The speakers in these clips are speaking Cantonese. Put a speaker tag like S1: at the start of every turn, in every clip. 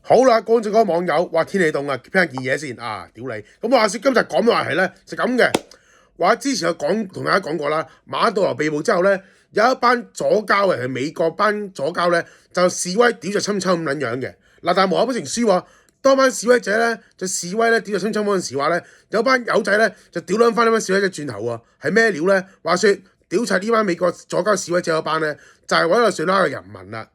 S1: 好啦，講咗嗰個網友話天氣凍啊，傾件嘢先啊，屌你！咁話説今日講嘅話題咧就咁嘅，話之前我同大家講過啦，馬杜羅被捕之後咧，有一班左膠嘅係美國班左膠咧就示威屌著侵侵咁撚樣嘅嗱，但係無口不成書喎，當班示威者咧就示威咧屌著侵侵嗰陣時話咧，有班友仔咧就屌撚翻呢班示威者轉頭喎，係咩料咧？話説屌柒呢班美國左膠示威者嗰班咧就係委內瑞拉嘅人民啦。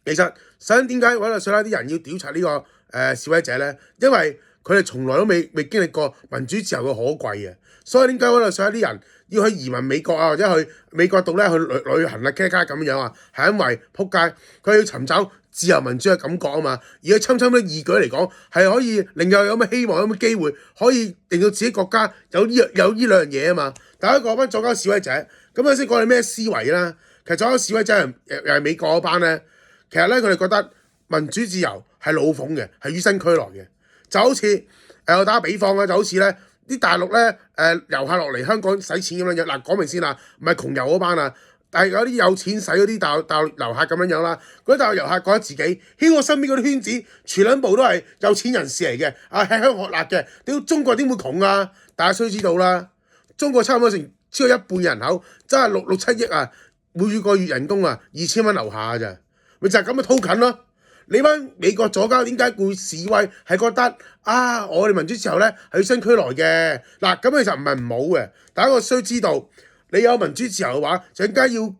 S1: 其實想點解委內瑞拉啲人要屌柒呢個示威者咧？因為佢哋從來都未經歷過民主自由嘅可貴嘅，所以點解委內瑞拉啲人要去移民美國啊，或者去美國度咧去旅行啊、卡咁樣啊？係因為撲街佢要尋找自由民主嘅感覺啊嘛。而佢侵啲義舉嚟講，係可以令有咩希望、有咩機會，可以令到自己國家有呢兩樣嘢啊嘛。大家講翻左膠示威者，咁先講你咩思維啦？其實左膠示威者又係美國嗰班咧。其實咧，佢哋覺得民主自由係老諷嘅，係與生俱來嘅。就好似我打個比方啦，就好似咧啲大陸咧遊客落嚟香港使錢咁樣樣。嗱，講明先啦，唔係窮遊嗰班啊，但係有啲有錢使嗰啲大陸遊客咁樣樣啦。嗰啲大陸遊客覺得自己喺我身邊嗰啲圈子，全部都係有錢人士嚟嘅，吃香喝辣嘅。屌中國點會窮啊？大家須知道啦，中國差唔多成超過一半人口，真係六七億啊，每個月人工啊2000蚊樓下咋。咪就係咁嘅套近咯！你班美國左膠點解會示威？係覺得啊，我哋民主自由咧係與生俱來嘅嗱，咁其實唔係唔好嘅。大家個須知道，你有民主自由嘅話，就更加要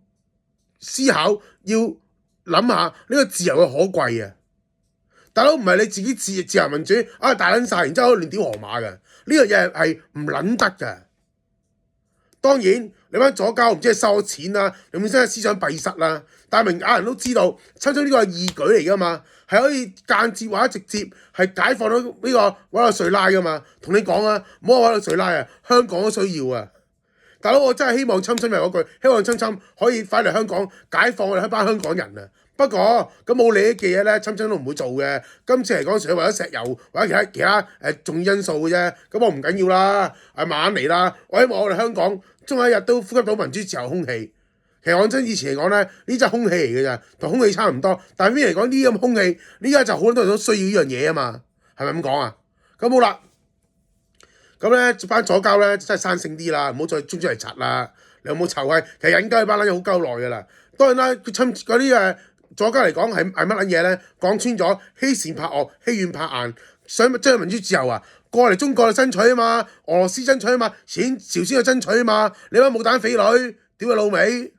S1: 思考，要諗下呢個自由嘅可貴啊！大佬唔係你自己自由民主啊大撚晒，然之後亂屌河馬嘅呢樣嘢係唔撚得嘅。當然，你班左膠唔知係收咗錢啦，你本身係思想閉塞啦。但係明眼人都知道，侵侵呢個係義舉嚟噶嘛，係可以間接或者直接係解放到呢個委內瑞拉噶嘛。同你講啊，唔好話委內瑞拉啊，香港都需要啊。大佬，我真係希望侵侵係嗰句，希望侵侵可以快嚟香港解放我哋一班香港人啊。不過咁冇利益嘅嘢咧，侵侵都唔會做嘅。今次嚟講，除咗為咗石油或者其他重要因素嘅啫。咁我唔緊要啦，慢慢嚟啦。我希望我哋香港終有一日都呼吸到民主自由空氣。其實講真，以前嚟講咧，呢隻空氣嚟嘅咋，同空氣差唔多。但係邊嚟講呢啲咁空氣，呢家就好多人都需要呢樣嘢啊嘛，係咪咁講啊？咁好啦，咁咧班左膠咧真係生性啲啦，唔好再專嚟柒啦。你有冇臭閪？其實引鳩班撚嘢好鳩耐噶啦。當然啦，佢侵嗰啲左膠嚟講係乜撚嘢咧？講穿咗欺善怕惡、欺軟怕硬，想將民主自由啊過嚟中國去爭取啊嘛，俄羅斯爭取啊嘛，朝鮮去爭取啊嘛，你班冇蛋匪女，屌佢老味！